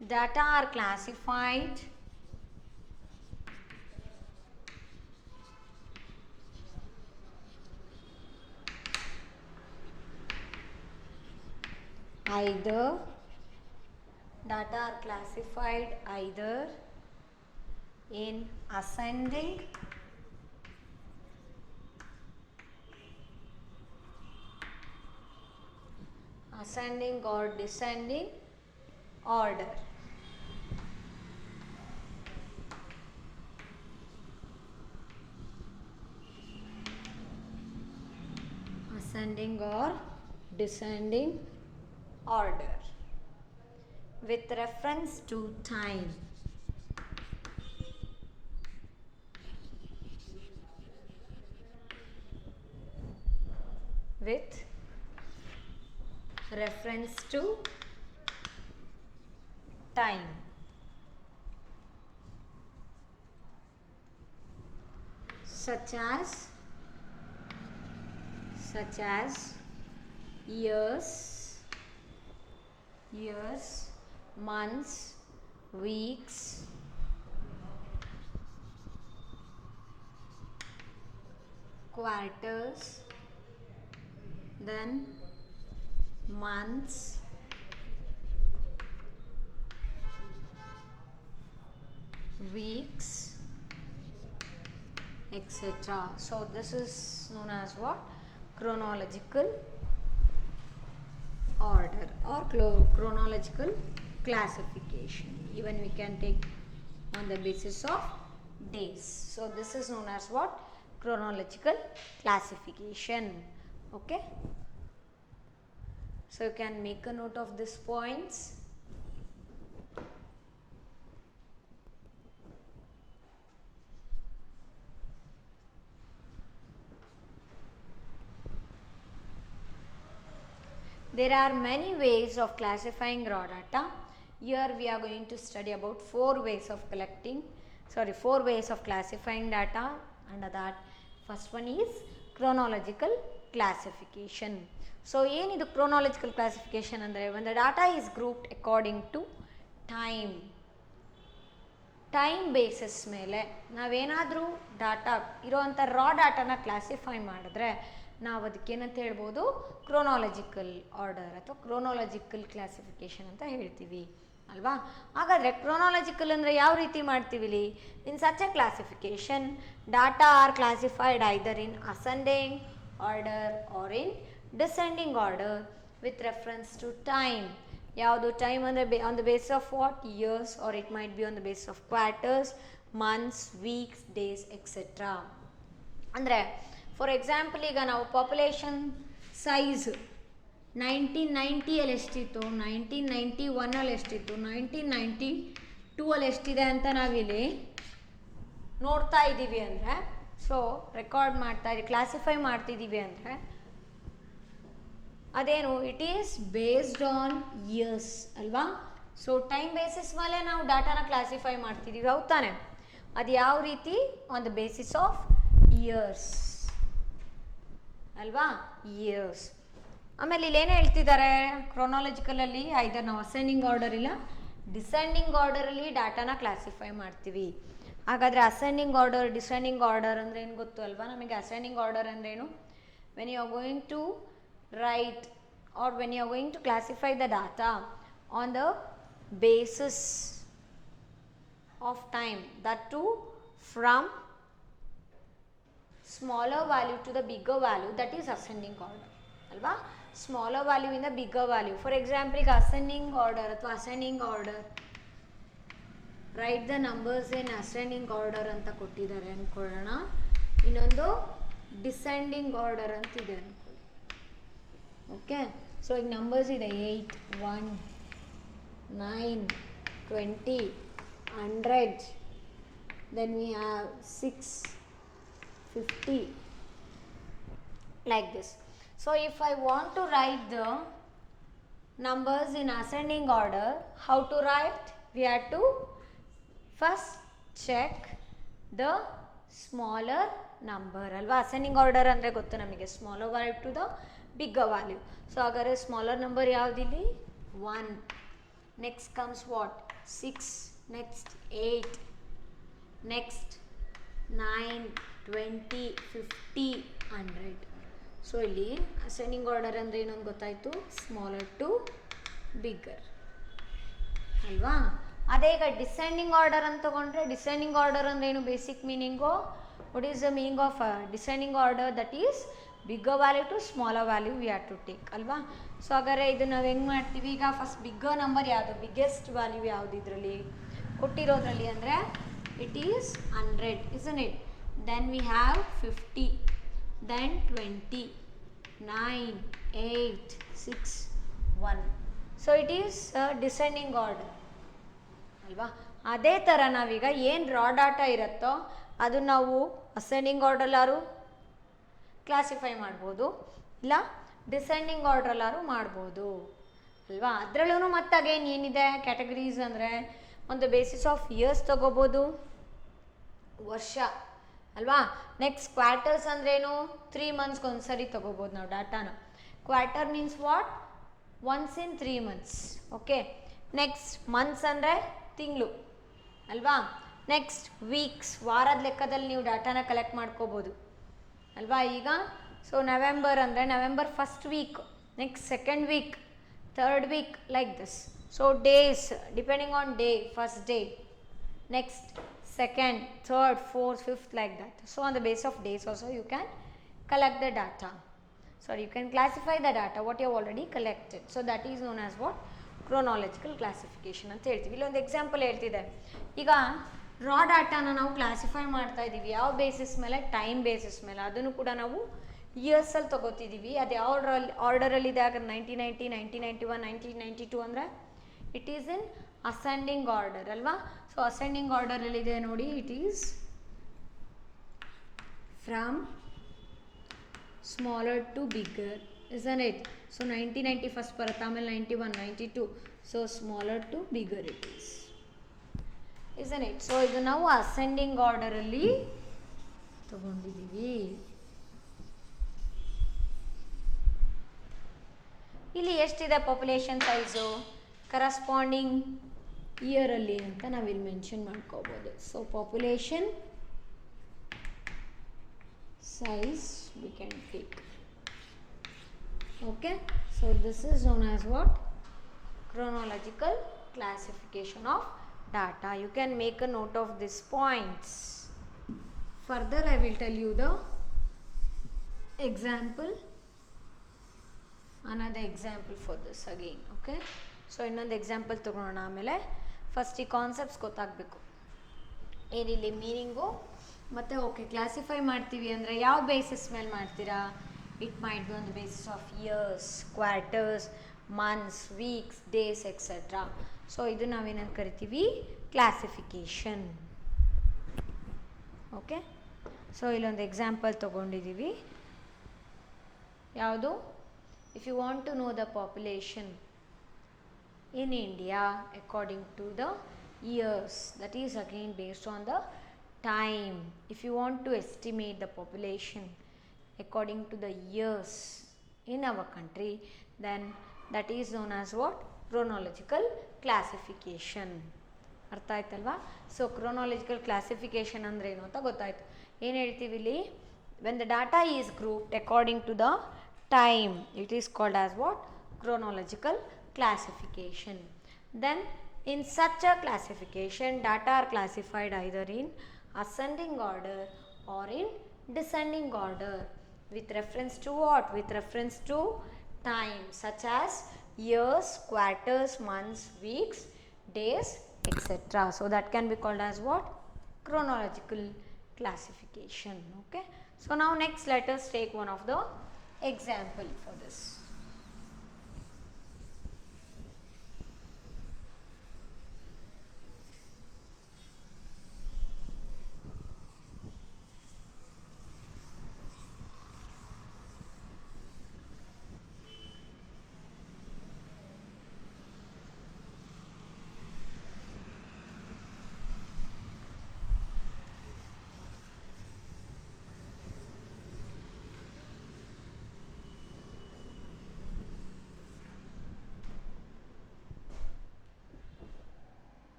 data are classified either in ascending or descending order. Ascending or descending order with reference to time. With reference to time. Such as years, months, weeks, quarters, then months, weeks, etc. So this is known as what? Chronological order or chronological classification. Even we can take on the basis of days. So this is known as what? Chronological classification. Okay. So you can make a note of these points. There are many ways of classifying raw data. Here we are going to study about four ways of classifying data. Under that, first one is chronological classification. So, the chronological classification andre when the data is grouped according to time basis ಮೇಲೆ ನಾವೇನಾದರೂ data ಇರೋವಂಥ ರಾ ಡಾಟಾನ classify ಮಾಡಿದ್ರೆ ನಾವು ಅದಕ್ಕೇನಂತ ಹೇಳ್ಬೋದು? Chronological order ಅಥವಾ chronological classification ಅಂತ ಹೇಳ್ತೀವಿ ಅಲ್ವಾ? ಹಾಗಾದರೆ ಕ್ರೋನಾಲಜಿಕಲ್ ಅಂದರೆ ಯಾವ ರೀತಿ ಮಾಡ್ತೀವಿ ಇಲ್ಲಿ? In such a classification data are classified either in ascending order or in descending order with reference to time. ಯಾವುದು ಟೈಮ್ ಅಂದರೆ on the base of what? Years, or it might be on the base of quarters, months, weeks, days etcetera. ಅಂದರೆ for example ಈಗ ನಾವು population size 1990 ಎಷ್ಟಿತ್ತು, 1991 ಎಷ್ಟಿತ್ತು, 1992 ಎಷ್ಟಿದೆ ಅಂತ ನಾವಿಲ್ಲಿ ನೋಡ್ತಾ ಇದ್ದೀವಿ ಅಂದರೆ, ಸೊ ರೆಕಾರ್ಡ್ ಕ್ಲಾಸಿಫೈ ಮಾಡ್ತಿದ್ದೀವಿ ಅಂದರೆ ಅದೇನು? It is based on years ಅಲ್ವಾ? ಸೊ ಟೈಮ್ ಬೇಸಿಸ್ ಮೇಲೆ ನಾವು ಡಾಟಾನ ಕ್ಲಾಸಿಫೈ ಮಾಡ್ತಿದ್ದೀವಿ, ಹೌದು ತಾನೆ? ಅದು ಯಾವ ರೀತಿ? On the basis of years ಅಲ್ವಾ? ಇಯರ್ಸ್. ಆಮೇಲೆ ಇಲ್ಲೇನು ಹೇಳ್ತಿದ್ದಾರೆ ಕ್ರೋನಾಲಜಿಕಲಲ್ಲಿ? ಐದರ್ ನಾವು ಅಸೆಂಡಿಂಗ್ ಆರ್ಡರ್ ಇಲ್ಲ ಡಿಸೆಂಡಿಂಗ್ ಆರ್ಡರಲ್ಲಿ ಡಾಟಾನ ಕ್ಲಾಸಿಫೈ ಮಾಡ್ತೀವಿ. ಹಾಗಾದರೆ ಅಸೆಂಡಿಂಗ್ ಆರ್ಡರ್ ಡಿಸೆಂಡಿಂಗ್ ಆರ್ಡರ್ ಅಂದರೆ ಏನು ಗೊತ್ತು ಅಲ್ವಾ ನಮಗೆ? ಅಸೆಂಡಿಂಗ್ ಆರ್ಡರ್ ಅಂದ್ರೇನು? When you are going to write or when you are going to classify the data on the basis of time, that too from smaller value to the bigger value, that is ascending order alva? Smaller value in the bigger value. For example, ಈಗ ascending order ಅಥವಾ ascending order, write the numbers in ascending order ಅಂತ ಕೊಟ್ಟಿದ್ದಾರೆ ಅನ್ಕೊಳ್ಳೋಣ. ಇನ್ನೊಂದು descending order ಅಂತಿದೆ ಅನ್ಕೊಳ್ಳಿ. Okay, so ಈಗ numbers ಇದೆ 8, 1, 9, 20, 100, then we have 650, like this. So if I want to write the numbers in ascending order, how to write? We have to first check the smaller number ಅಲ್ವಾ. Ascending order ಅಂದರೆ ಗೊತ್ತು ನಮಗೆ, smaller value to the bigger value. So ಹಾಗಾದರೆ smaller number ಯಾವುದಿಲ್ಲಿ? 1. Next comes what? 6. Next 8. Next 9, 20, 50, 100. So ಇಲ್ಲಿ ascending order ಅಂದರೆ ಏನೊಂದು ಗೊತ್ತಾಯಿತು? ಸ್ಮಾಲರ್ ಟು ಬಿಗ್ಗರ್ ಅಲ್ವಾ. ಅದೇ ಈಗ ಡಿಸೆಂಡಿಂಗ್ ಆರ್ಡರ್ ಅಂತ ತಗೊಂಡ್ರೆ, ಡಿಸೆಂಡಿಂಗ್ ಆರ್ಡರ್ ಅಂದ್ರೆ ಏನು? Basic meaning, what is the meaning of descending order? That is bigger value to smaller value we have to take ಅಲ್ವಾ. ಸೊ ಹಾಗಾದರೆ ಇದು ನಾವು ಹೆಂಗೆ ಮಾಡ್ತೀವಿ? ಈಗ ಫಸ್ಟ್ ಬಿಗ್ಗರ್ ನಂಬರ್ ಯಾವುದು, ಬಿಗ್ಗೆಸ್ಟ್ ವ್ಯಾಲ್ಯೂ ಯಾವುದು ಇದರಲ್ಲಿ ಕೊಟ್ಟಿರೋದ್ರಲ್ಲಿ ಅಂದರೆ it is 100, isn't it? Then we have 50, then 20, 9, 8, 6, 1. So it is descending order ಅಲ್ವಾ. ಅದೇ ಥರ ನಾವೀಗ ಏನು ರಾ ಡಾಟಾ ಇರುತ್ತೋ ಅದು ನಾವು ಅಸೆಂಡಿಂಗ್ ಆರ್ಡ್ರಲ್ಲಾರು ಕ್ಲಾಸಿಫೈ ಮಾಡ್ಬೋದು, ಇಲ್ಲ ಡಿಸೆಂಡಿಂಗ್ ಆರ್ಡ್ರಲ್ಲಾರು ಮಾಡ್ಬೋದು ಅಲ್ವಾ. ಅದರಲ್ಲೂ ಮತ್ತೆ ಅಗೇನ್ ಏನಿದೆ ಕ್ಯಾಟಗರೀಸ್ ಅಂದರೆ, ಒಂದು ಬೇಸಿಸ್ ಆಫ್ ಇಯರ್ಸ್ ತೊಗೋಬೋದು, ವರ್ಷ ಅಲ್ವಾ. ನೆಕ್ಸ್ಟ್ ಕ್ವಾರ್ಟರ್ಸ್ ಅಂದ್ರೇನು? 3 ಮಂತ್ಸ್ಗೆ ಒಂದ್ಸರಿ ತೊಗೋಬೋದು ನಾವು ಡಾಟಾನ. Quarter means what? Once in 3 months. Okay. Next months ಅಂದರೆ ತಿಂಗಳು ಅಲ್ವಾ. ನೆಕ್ಸ್ಟ್ ವೀಕ್ಸ್, ವಾರದ ಲೆಕ್ಕದಲ್ಲಿ ನೀವು ಡಾಟಾನ ಕಲೆಕ್ಟ್ ಮಾಡ್ಕೋಬೋದು ಅಲ್ವಾ. ಈಗ ಸೊ ನವೆಂಬರ್ ಅಂದರೆ November first week, next second week, third weak, like this. So days depending on day, first day, next second, third, fourth, fifth, like that. So on the base of days also you can collect the data. So you can classify the data what you have already collected. So that is known as what? Chronological classification ಅಂತ ಹೇಳ್ತೀವಿ. ಇಲ್ಲೊಂದು example ಹೇಳ್ತಿದೆ. ಈಗ ರಾ ಡಾಟಾನ ನಾವು classify ಮಾಡ್ತಾ ಇದ್ದೀವಿ ಯಾವ basis ಮೇಲೆ? Time basis ಮೇಲೆ. ಅದನ್ನು ಕೂಡ ನಾವು ಇಯರ್ಸಲ್ಲಿ ತೊಗೋತಿದ್ದೀವಿ. ಅದು ಯಾವ ಆರ್ಡರಲ್ಲಿದೆ? ಆಗ 1990, 1991, 1992 ಅಂದರೆ it is in ascending order ಅಲ್ವಾ. ಸೊ ಅಸೆಂಡಿಂಗ್ ಆರ್ಡರಲ್ಲಿದೆ ನೋಡಿ, it is from smaller to bigger, isn't it? So 1990 first ಬರುತ್ತೆ, ಆಮೇಲೆ 91, 92. So smaller to bigger it is, isn't it? So ಇದು ನಾವು ಅಸೆಂಡಿಂಗ್ ಆರ್ಡರಲ್ಲಿ ತಗೊಂಡಿದ್ದೀವಿ. ಇಲ್ಲಿ ಎಷ್ಟಿದೆ ಪಾಪ್ಯುಲೇಷನ್ ಸೈಜು ಕರಸ್ಪಾಂಡಿಂಗ್ ಇಯರಲ್ಲಿ ಅಂತ ನಾವಿಲ್ಲಿ ಮೆನ್ಷನ್ ಮಾಡ್ಕೋಬೋದು. So population size we can take. Okay, so this is known as what? Chronological classification of data. You can make a note of these points. Further I will tell you the example, another example for this again. Okay, so ಇನ್ನೊಂದು example ತಗೊಳ್ಳೋಣ. ಆಮೇಲೆ first ಈ concepts ಗೊತ್ತಾಗಬೇಕು, ಏನಿಲ್ಲಿ meaning, ಮತ್ತು okay classify ಮಾಡ್ತೀವಿ ಅಂದರೆ ಯಾವ ಬೇಸಿಸ್ ಮೇಲೆ ಮಾಡ್ತೀರಾ? It might be on the basis of years, quarters, months, weeks, days etcetera. So ಇದು ನಾವೇನಂತ ಕರಿತೀವಿ? ಕ್ಲಾಸಿಫಿಕೇಷನ್. ಓಕೆ, ಸೊ ಇಲ್ಲೊಂದು ಎಕ್ಸಾಂಪಲ್ ತೊಗೊಂಡಿದ್ದೀವಿ. ಯಾವುದು? If you want to know the population in India according to the years, that is again based on the time. If you want to estimate the population according to the years in our country, then that is known as what? Chronological classification. ಅರ್ಥ ಆಯ್ತಲ್ವಾ? So chronological classification ಅಂದರೆ ಏನು ಅಂತ ಗೊತ್ತಾಯ್ತು. ಏನು ಹೇಳ್ತೀವಿ ಇಲ್ಲಿ? when the data is grouped according to the time, it is called as what? Chronological classification. Then in such a classification, data are classified either in ascending order or in descending order with reference to what? With reference to time, such as years, quarters, months, weeks, days, etc. So that can be called as what? Chronological classification. Okay, so now next let us take one of the example for this.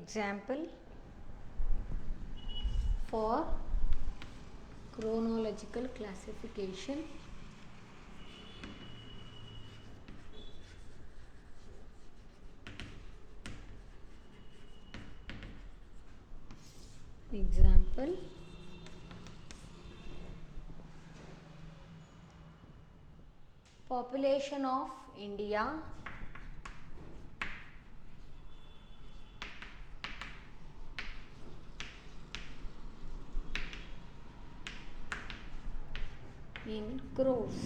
Example, for chronological classification, example, population of India in crores.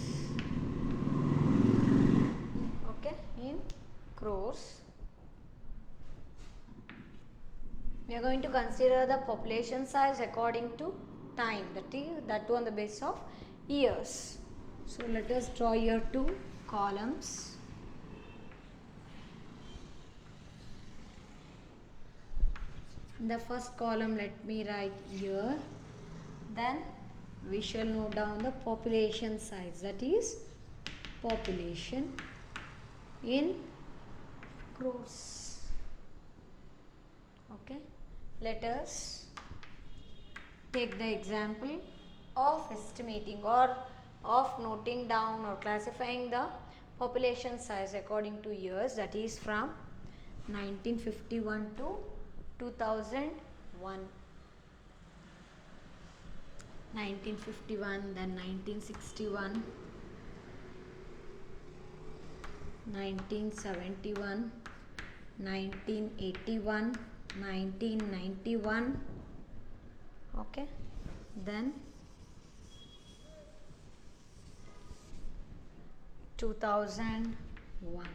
Okay, in crores. We are going to consider the population size according to time, that too on the basis of years. So let us draw here two columns. In the first column, let me write year. Then we shall note down the population size, that is population in crores. Okay, let us take the example of estimating or of noting down or classifying the population size according to years, that is from 1951 to 2001. 1951, then 1961, 1971, 1981, 1991. Okay, then 2001.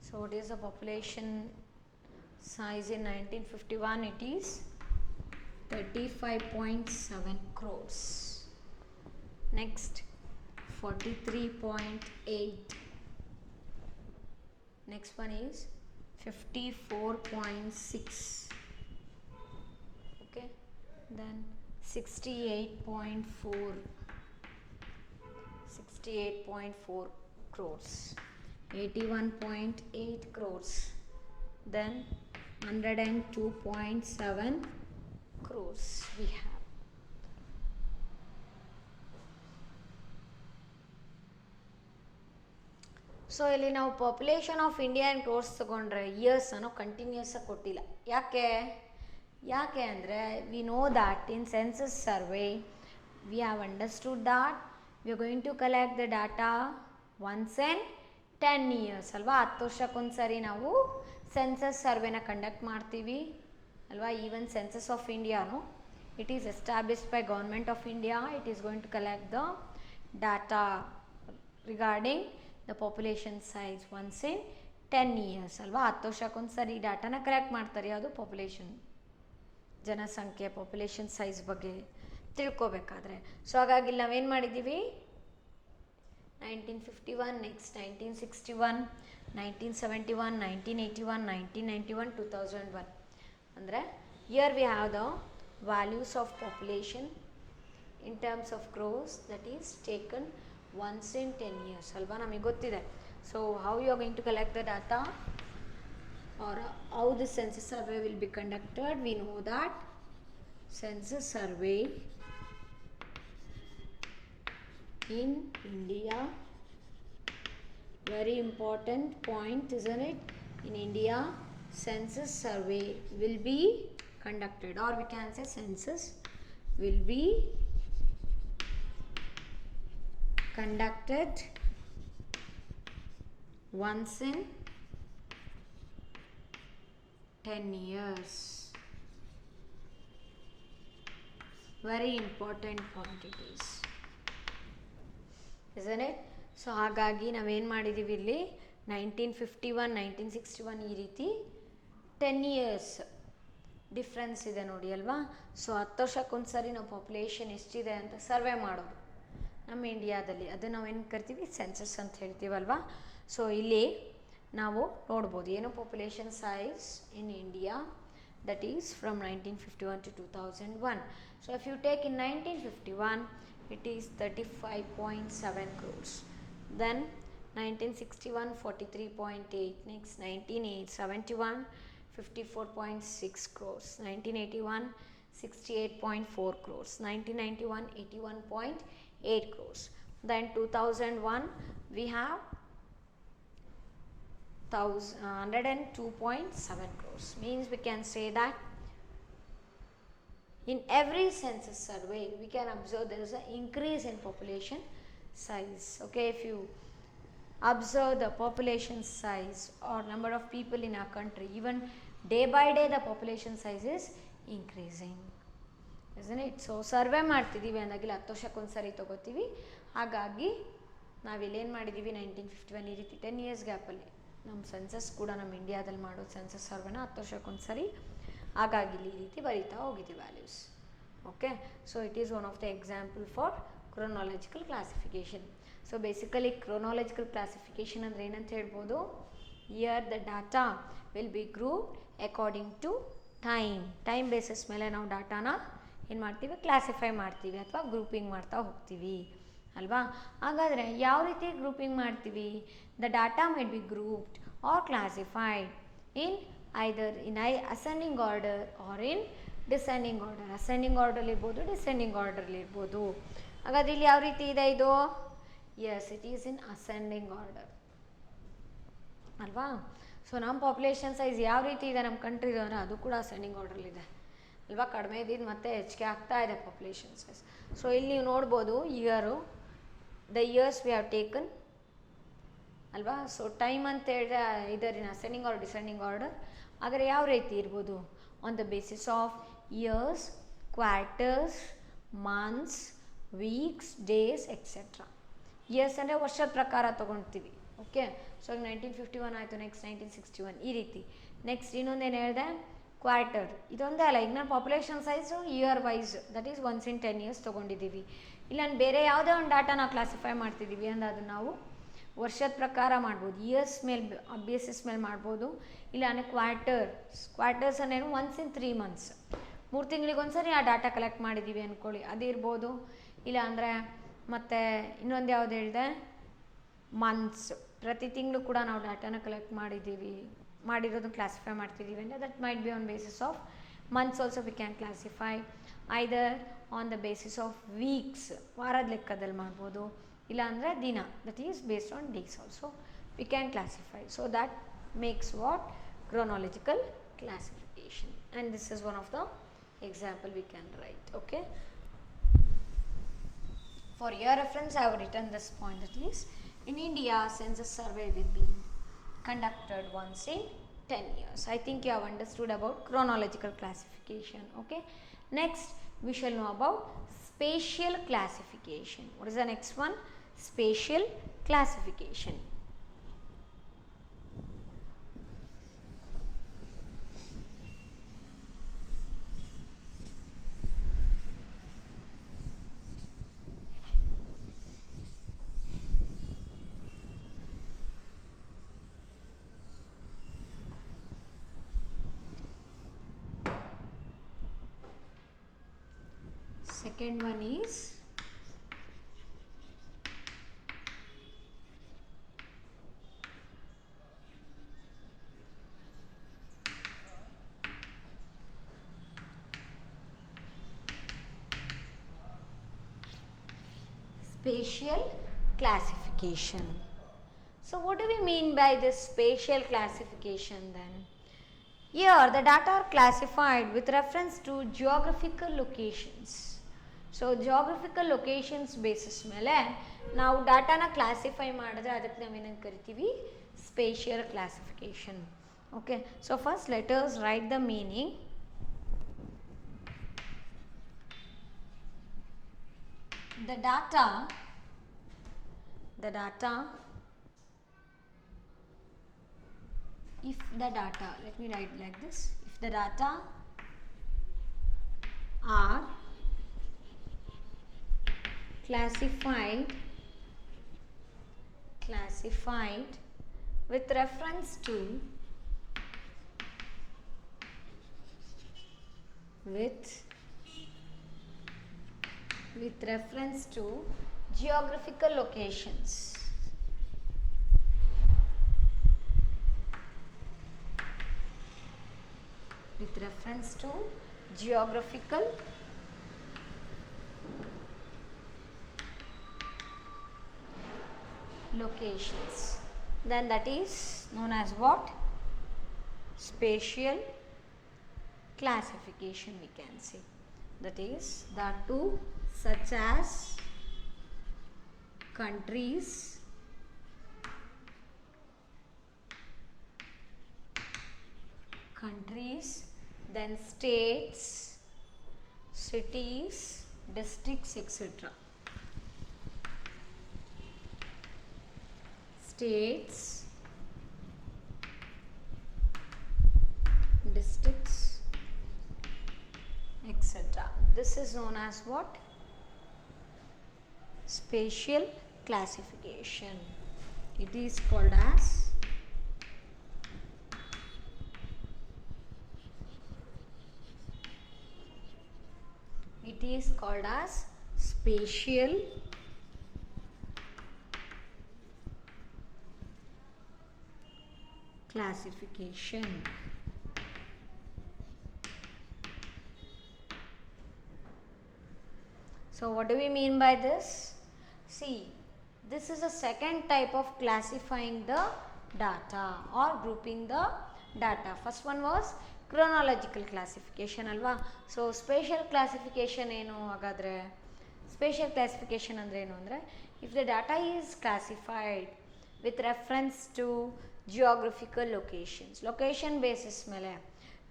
So what is the population size in 1951? It is 35.7 crores. Next, 43.8. Next one is 54.6. Okay, then 68.4. 68.4 crores. 81.8 crores. Then 102.7 crores we have. So ಇಲ್ಲಿ ನಾವು population of India and crores ತೊಗೊಂಡ್ರೆ ಇಯರ್ಸನ್ನು continuous ಆಗಿ ಕೊಟ್ಟಿಲ್ಲ. ಯಾಕೆ ಅಂದರೆ we know that in census survey we have understood that we are going to collect the data once in 10 years ಅಲ್ವಾ. 10 ವರ್ಷಕ್ಕೊಂದ್ಸರಿ ನಾವು ಸೆನ್ಸಸ್ ಸರ್ವೆನ ಕಂಡಕ್ಟ್ ಮಾಡ್ತೀವಿ ಅಲ್ವಾ. ಈವನ್ ಸೆನ್ಸಸ್ ಆಫ್ ಇಂಡಿಯಾನು it is established by government of India. It is going to collect the data regarding the population size once in 10 years ಅಲ್ವಾ. 10 ವರ್ಷಕ್ಕೊಂದ್ಸರಿ ಡಾಟಾನ collect ಮಾಡ್ತಾರೆ. ಯಾವುದು population, ಜನಸಂಖ್ಯೆ, population size ಬಗ್ಗೆ ತಿಳ್ಕೊಬೇಕಾದ್ರೆ. ಸೊ ಹಾಗಾಗಿ ನಾವೇನು ಮಾಡಿದ್ದೀವಿ, 1951, next 1961, 1971, 1981, 1991, 2001. ಅಂದರೆ here we have the values of population in terms of crores, that is taken once in 10 years ಅಲ್ವಾ. ನಮಗೆ ಗೊತ್ತಿದೆ. So how you are going to collect the data or how the census survey will be conducted? We know that census survey in India, very important point, isn't it? In India, census survey will be conducted, or we can say census will be conducted once in 10 years. Very important point it is, isn't it? So ಹಾಗಾಗಿ ನಾವೇನು ಮಾಡಿದ್ದೀವಿ ಇಲ್ಲಿ 1951, 1961 ಈ ರೀತಿ 10 years difference ಇದೆ ನೋಡಿ ಅಲ್ವಾ. So 10 ವರ್ಷಕ್ಕೊಂದ್ಸರಿ ನಾವು ಪಾಪ್ಯುಲೇಷನ್ ಎಷ್ಟಿದೆ ಅಂತ ಸರ್ವೆ ಮಾಡೋದು ನಮ್ಮ ಇಂಡಿಯಾದಲ್ಲಿ, ಅದನ್ನು ನಾವೇನು ಕರಿತೀವಿ, ಸೆನ್ಸಸ್ ಅಂತ ಹೇಳ್ತೀವಲ್ವಾ. ಸೊ ಇಲ್ಲಿ ನಾವು ನೋಡ್ಬೋದು ಏನು population size in India, that is from 1951 to 2001. So if you take in 1951 it is 35.7 crores. Then 1961 43.8, next 1971 54.6 crores, 1981 68.4 crores, 1991 81.8 crores. Then 2001 we have 102.7 crores. Means we can say that in every census survey we can observe there is an increase in population size. Okay, if you observe the population size or number of people in our country, even day by day the population size is increasing, isn't it? So survey ಮಾಡ್ತಿದ್ದೀವಿ ಅಂದಾಗಿಲ್ಲ 10 ವರ್ಷಕ್ಕೊಂದು ಸರಿ ತೊಗೋತೀವಿ. ಹಾಗಾಗಿ ನಾವಿಲ್ಲೇನು ಮಾಡಿದ್ದೀವಿ 1951 ಈ ರೀತಿ 10 years ಗ್ಯಾಪಲ್ಲಿ ನಮ್ಮ ಸೆನ್ಸಸ್ ಕೂಡ ನಮ್ಮ ಇಂಡಿಯಾದಲ್ಲಿ ಮಾಡೋದು ಸೆನ್ಸಸ್ ಸರ್ವೆನ 10 ವರ್ಷಕ್ಕೊಂದು ಸರಿ. ಹಾಗಾಗಿ ಈ ರೀತಿ ಬರೀತಾ ಹೋಗಿದ್ದೀವಿ values. Okay, so it is one of the example for chronological classification. So basically chronological classification ಅಂದರೆ ಏನಂತ ಹೇಳ್ಬೋದು, year the data will be grouped according to time basis ಮೇಲೆ ನಾವು ಡಾಟಾನ ಏನು ಮಾಡ್ತೀವಿ, ಕ್ಲಾಸಿಫೈ ಮಾಡ್ತೀವಿ ಅಥವಾ ಗ್ರೂಪಿಂಗ್ ಮಾಡ್ತಾ ಹೋಗ್ತೀವಿ ಅಲ್ವಾ. ಹಾಗಾದರೆ ಯಾವ ರೀತಿ ಗ್ರೂಪಿಂಗ್ ಮಾಡ್ತೀವಿ, the data might be grouped or classified in either in ascending order or in descending order. Ascending order ಇರ್ಬೋದು, ಡಿಸೆಂಡಿಂಗ್ ಆರ್ಡರ್ ಇರ್ಬೋದು. ಹಾಗಾದ್ರೆ ಇಲ್ಲಿ ಯಾವ ರೀತಿ ಇದೆ ಇದು, yes it is in ascending order ಅಲ್ವಾ. ಸೊ ನಮ್ಮ ಪಾಪ್ಯುಲೇಷನ್ ಸೈಜ್ ಯಾವ ರೀತಿ ಇದೆ ನಮ್ಮ ಕಂಟ್ರಿದು ಅಂದರೆ ಅದು ಕೂಡ ಅಸೆಂಡಿಂಗ್ ಆರ್ಡ್ರಲ್ಲಿದೆ ಅಲ್ವಾ. ಕಡಿಮೆ ಇದ್ದಿದ್ದು ಮತ್ತೆ ಹೆಚ್ಚಿಗೆ ಆಗ್ತಾ ಇದೆ ಪಾಪ್ಯುಲೇಷನ್ ಸೈಜ್. ಸೊ ಇಲ್ಲಿ ನೀವು ನೋಡ್ಬೋದು year, the years we have taken ಅಲ್ವಾ. ಸೊ ಟೈಮ್ ಅಂತ ಹೇಳಿದ್ರೆ ಇದರ್ ಇನ್ ಅಸೆಂಡಿಂಗ್ ಆರ್ ಡಿಸೆಂಡಿಂಗ್ ಆರ್ಡರ್. ಆದರೆ ಯಾವ ರೀತಿ ಇರ್ಬೋದು, on the basis of years, quarters, months, weeks, days etcetera. Years ಅಂದರೆ ವರ್ಷದ ಪ್ರಕಾರ ತೊಗೊಳ್ತೀವಿ. ಓಕೆ, ಸೊ 1951 ಆಯಿತು, ನೆಕ್ಸ್ಟ್ 1961 ಈ ರೀತಿ. ನೆಕ್ಸ್ಟ್ ಇನ್ನೊಂದೇನು ಹೇಳಿದೆ, ಕ್ವಾರ್ಟರ್. ಇದೊಂದೇ ಅಲ್ಲ, ಈಗ ನಾನು population size year wise that is once in 10 years ತೊಗೊಂಡಿದ್ದೀವಿ. ಇಲ್ಲ ಬೇರೆ ಯಾವುದೇ ಒಂದು ಡಾಟಾ ನಾವು ಕ್ಲಾಸಿಫೈ ಮಾಡ್ತಿದ್ದೀವಿ ಅಂದರೆ ಅದು ನಾವು ವರ್ಷದ ಪ್ರಕಾರ ಮಾಡ್ಬೋದು, ಇಯರ್ಸ್ ಮೇಲೆ ಬೇಸಿಸ್ ಮೇಲೆ ಮಾಡ್ಬೋದು. ಇಲ್ಲ ಅಂದರೆ ಕ್ವಾರ್ಟರ್ಸ್ ಅನ್ನೇನು ಒನ್ಸ್ ಇನ್ 3 months, 3 ತಿಂಗಳಿಗೊಂದ್ಸರಿ ಆ ಡಾಟಾ ಕಲೆಕ್ಟ್ ಮಾಡಿದ್ದೀವಿ ಅಂದ್ಕೊಳ್ಳಿ, ಅದಿರ್ಬೋದು. ಇಲ್ಲ ಅಂದರೆ ಮತ್ತು ಇನ್ನೊಂದು ಯಾವ್ದು ಹೇಳಿದೆ, ಮಂತ್ಸ್. ಪ್ರತಿ ತಿಂಗಳು ಕೂಡ ನಾವು ಡಾಟಾನ ಕಲೆಕ್ಟ್ ಮಾಡಿರೋದನ್ನ ಕ್ಲಾಸಿಫೈ ಮಾಡ್ತಿದ್ದೀವಿ ಅಂದರೆ that might be on basis of months also we can classify, either on the basis of weeks, ವಾರದ ಲೆಕ್ಕದಲ್ಲಿ ಮಾಡ್ಬೋದು. ಇಲ್ಲ ಅಂದರೆ ದಿನ, that is based on days also we can classify. So that makes what chronological classification, and this is one of the example we can write. Okay, for your reference I have written this point, that is in India census survey will be conducted once in 10 years. I think you have understood about chronological classification. Okay, next we shall know about spatial classification. What is the next one? Spatial classification. Second one is spatial classification. So what do we mean by this spatial classification then? Here the data are classified with reference to geographical locations. So geographical locations basis ಮೇಲೆ ನಾವು ಡಾಟಾನ classify ಮಾಡಿದ್ರೆ ಅದಕ್ಕೆ ನಾವೇನಂತ ಕರಿತೀವಿ, spatial classification. Okay, so first let us right the meaning. The data if the data, let me write like this, if the data are classified with reference to with reference to geographical locations. With reference to geographical locations, then that is known as what? Spatial classification, we can say. That is that too, such as countries, then states, cities, districts, etc. States, districts, etc. This is known as what? Spatial classification. It is called as spatial classification. So what do we mean by this? See, this is a second type of classifying the data or grouping the data. First one was chronological classification alva. So spatial classification ಏನು ಹಾಗಾದರೆ? Spatial classification ಅಂದರೆ ಏನು ಅಂದರೆ, if the data is classified with reference to geographical locations, location basis ಮೇಲೆ,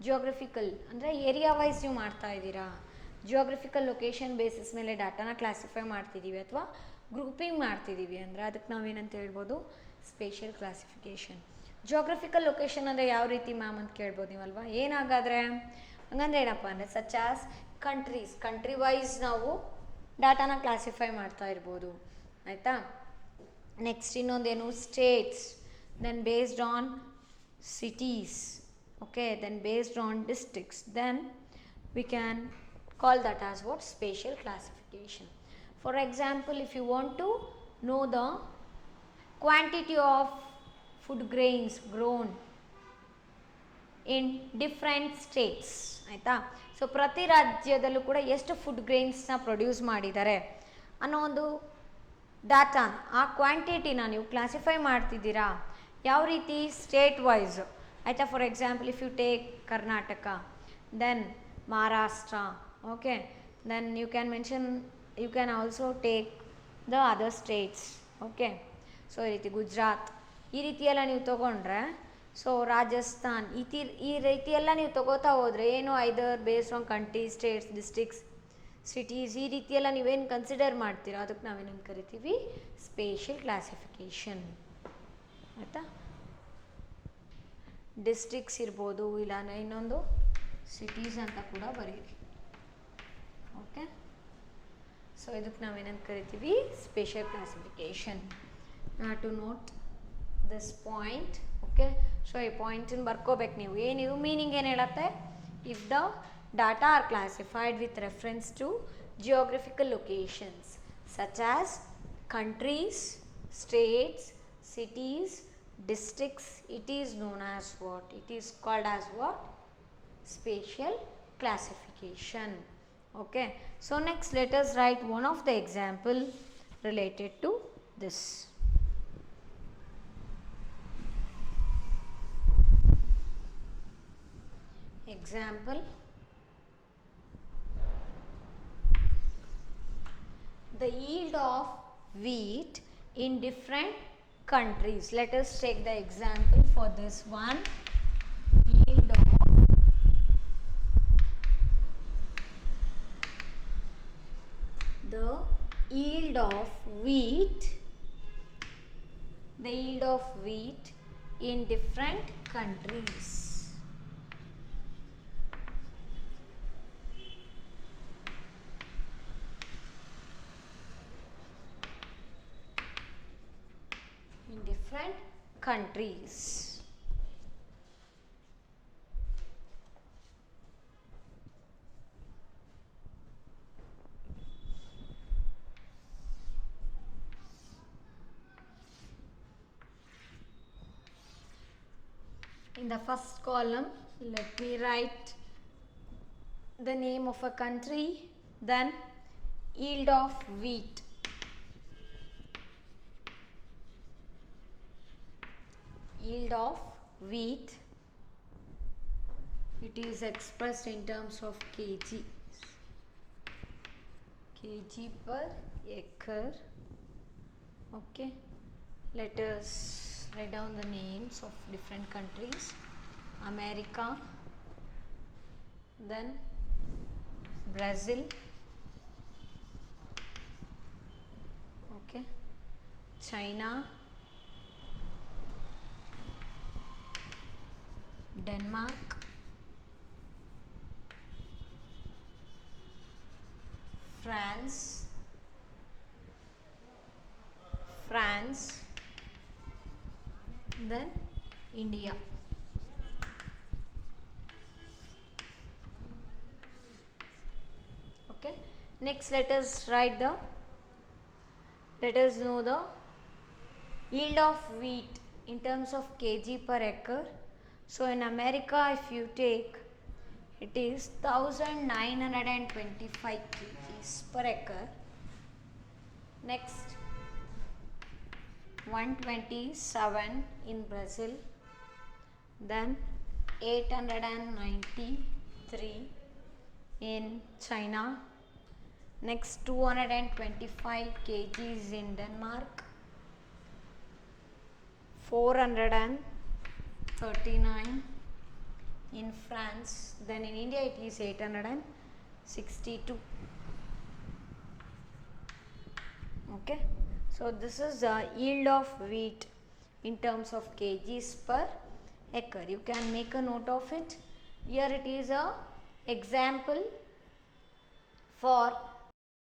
geographical ಅಂದರೆ area wise ನೀವು ಮಾಡ್ತಾ ಇದ್ದೀರಾ, ಜಿಯೋಗ್ರಫಿಕಲ್ ಲೊಕೇಶನ್ ಬೇಸಿಸ್ ಮೇಲೆ ಡಾಟಾನ ಕ್ಲಾಸಿಫೈ ಮಾಡ್ತಿದ್ದೀವಿ ಅಥವಾ ಗ್ರೂಪಿಂಗ್ ಮಾಡ್ತಿದ್ದೀವಿ ಅಂದರೆ ಅದಕ್ಕೆ ನಾವೇನಂತ ಹೇಳ್ಬೋದು? Spatial classification. ಜಿಯೋಗ್ರಫಿಕಲ್ ಲೊಕೇಶನ್ ಅಂದರೆ ಯಾವ ರೀತಿ ಮ್ಯಾಮ್ ಅಂತ ಕೇಳ್ಬೋದು ನೀವಲ್ವಾ? ಏನಾಗಾದರೆ ಹಂಗಂದ್ರೆ ಏನಪ್ಪ ಅಂದರೆ, such as countries, country wise ನಾವು ಡಾಟಾನ ಕ್ಲಾಸಿಫೈ ಮಾಡ್ತಾ ಇರ್ಬೋದು, ಆಯಿತಾ? ನೆಕ್ಸ್ಟ್ ಇನ್ನೊಂದೇನು? States, then based on cities, okay, then based on districts, then we can call that as what? Spatial classification. For example, if you want to know the quantity of food grains grown in different states, ಆಯಿತಾ? So ಪ್ರತಿ ರಾಜ್ಯದಲ್ಲೂ ಕೂಡ ಎಷ್ಟು food ಗ್ರೈನ್ಸ್ನ produce ಮಾಡಿದ್ದಾರೆ ಅನ್ನೋ ಒಂದು data, ಆ ಕ್ವಾಂಟಿಟಿನ ನೀವು ಕ್ಲಾಸಿಫೈ ಮಾಡ್ತಿದ್ದೀರಾ ಯಾವ ರೀತಿ? ಸ್ಟೇಟ್ ವೈಸ್, ಆಯಿತಾ? For example, if you take Karnataka, then Maharashtra, okay, then you can also take the other states, okay. So ಈ ರೀತಿ ಗುಜರಾತ್, ಈ ರೀತಿಯೆಲ್ಲ ನೀವು ತೊಗೊಂಡ್ರೆ, ಸೊ ರಾಜಸ್ಥಾನ್, ಈ ರೀತಿಯೆಲ್ಲ ನೀವು ತೊಗೋತಾ ಹೋದರೆ ಏನು? Either based on country, states, districts, cities, ಈ ರೀತಿಯೆಲ್ಲ ನೀವೇನು ಕನ್ಸಿಡರ್ ಮಾಡ್ತೀರೋ ಅದಕ್ಕೆ ನಾವೇನಂತ ಕರಿತೀವಿ? ಸ್ಪೇಷಿಯಲ್ ಕ್ಲಾಸಿಫಿಕೇಷನ್, ಆಯಿತಾ? ಡಿಸ್ಟ್ರಿಕ್ಸ್ ಇರ್ಬೋದು, ಇಲ್ಲ ಇನ್ನೊಂದು ಸಿಟೀಸ್ ಅಂತ ಕೂಡ ಬರೀರಿ, ಓಕೆ. ಸೊ ಇದಕ್ಕೆ ನಾವೇನಂತ ಕರಿತೀವಿ? Spatial classification. To note this point, okay. So ಈ ಪಾಯಿಂಟನ್ನು ಬರ್ಕೋಬೇಕು ನೀವು. ಏನಿದು ಮೀನಿಂಗ್ ಏನು ಹೇಳುತ್ತೆ? If the data are classified with reference to geographical locations such as countries, states, cities, districts, it is known as what? It is called as what? Spatial classification, okay. So next let us write one of the example related to this. Example: the yield of wheat in different countries. Let us take the example for this one. Yield of wheat in different countries. Different countries. In the first column, let me write the name of a country, then yield of wheat. Yield of wheat, it is expressed in terms of kg. Kg per acre. Okay, let us write down the names of different countries. America, then Brazil, okay, China, Denmark, France, then India. Okay, next let us know the yield of wheat in terms of kg per acre. So in America, if you take, it is 1925 kgs per acre. Next, 127 in Brazil, then 893 in China. Next, 225 kgs in Denmark, 439 in France, then in India it is 862. Okay, so this is the yield of wheat in terms of kgs per acre. You can make a note of it. Here it is a example for